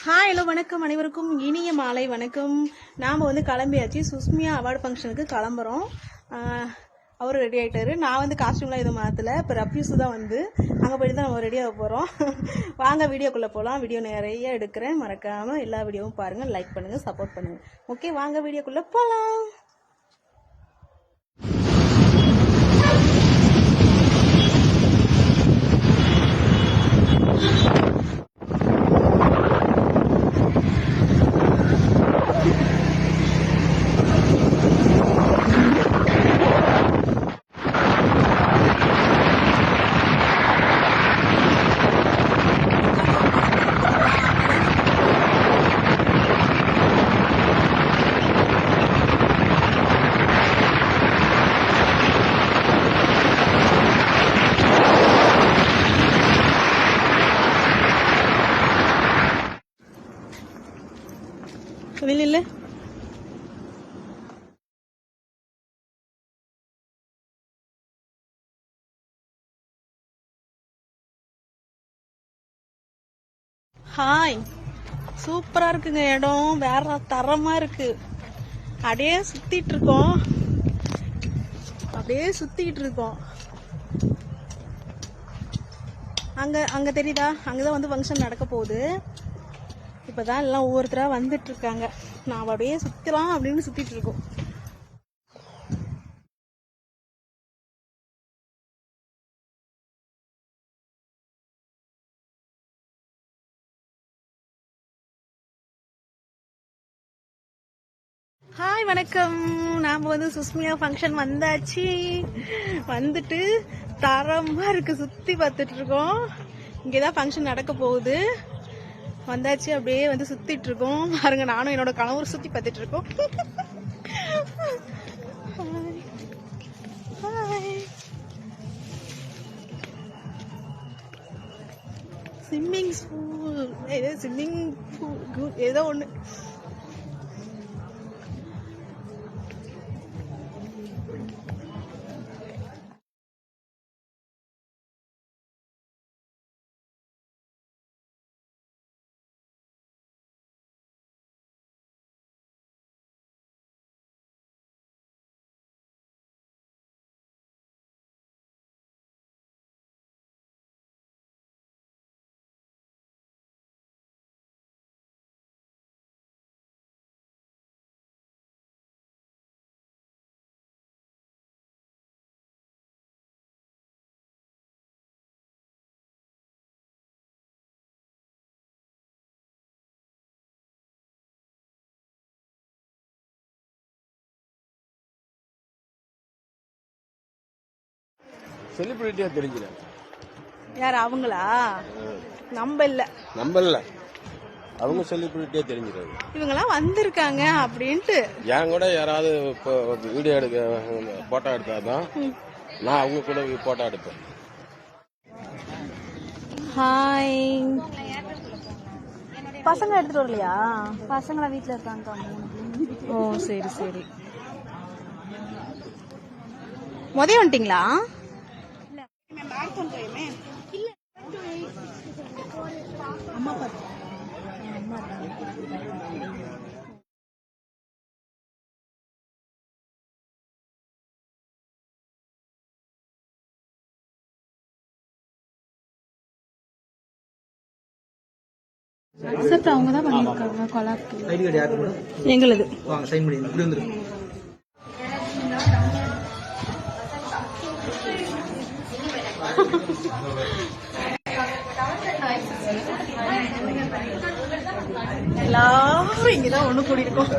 Hi hello வணக்கம், அனைவருக்கும் இனிய மாலை வணக்கம். நாம் கிளம்பியாச்சு. சுஸ்மியா அவார்டு ஃபங்க்ஷனுக்கு கிளம்புறோம். அவர் ரெடி ஆகிட்டாரு. நான் காஸ்டியூம்லாம் எதுவும் மாற்றலை. இப்போ ரப்யூஸு தான் அங்கே போயிட்டு தான் நம்ம ரெடியாக போகிறோம். வாங்க வீடியோக்குள்ளே போகலாம். வீடியோ நிறைய எடுக்கிறேன். மறக்காமல் எல்லா வீடியோவும் பாருங்கள், லைக் பண்ணுங்கள், சப்போர்ட் பண்ணுங்கள். ஓகே, வாங்க வீடியோக்குள்ளே போகலாம். வெளியில ஹாய், சூப்பரா இருக்குங்க. இடம் வேற தரமா இருக்கு. அப்படியே சுத்திட்டு இருக்கோம். அங்க தெரியுதா? அங்கதான் ஃபங்க்ஷன் நடக்க போகுது. இப்பதான் எல்லாம் ஒவ்வொருத்தரா வந்துட்டு இருக்காங்க. நான் அப்படியே சுத்தலாம் அப்படின்னு சுத்திட்டு இருக்கோம். ஹாய் வணக்கம். நாம சுஸ்மியா ஃபங்க்ஷன் வந்தாச்சு. வந்துட்டு தரமா இருக்கு. சுத்தி பார்த்துட்டு இருக்கோம். இங்கதான் ஃபங்க்ஷன் நடக்க போகுது. வந்தாச்சு. அப்படியே சுத்திட்டு இருக்கோம். பாருங்க, நானும் என்னோட கணவர் சுத்தி பார்த்துட்டு இருக்கோம். ஸ்விம்மிங் பூல் ஏதோ ஒண்ணு. செலிபிரிட்டியா தெரிஞ்சல. யார் அவங்களா? நம்ம இல்ல அவங்க செலிபிரிட்டியா தெரிஞ்சிருக்காங்க. இவங்கெல்லாம் வந்திருக்காங்க அப்படின்ட்டு. என் கூட யாராவது வீடியோ எடுக்க போட்டோ எடுத்தாதான் நான் அவங்க கூட போட்டோ எடுப்பேன். ஹாய். பசங்க எடுத்துட்டு வரலையா? பசங்கள வீட்டுல இருக்காங்க. ஓ சரி சரி. முதல்ல வந்துட்டீங்களா? அம்மா பார்த்து அக்செப்ட் அவங்க தான் பண்ணிருக்காங்க. கொலாப்க்கு ஐடி கார்டு யாருக்கு மேடம்? எங்களுது. வாங்க சைன் பண்ணி இப்படி வந்துரு. எல்லாரும் இங்கதான் ஒண்ணு கூடி இருக்கோம்.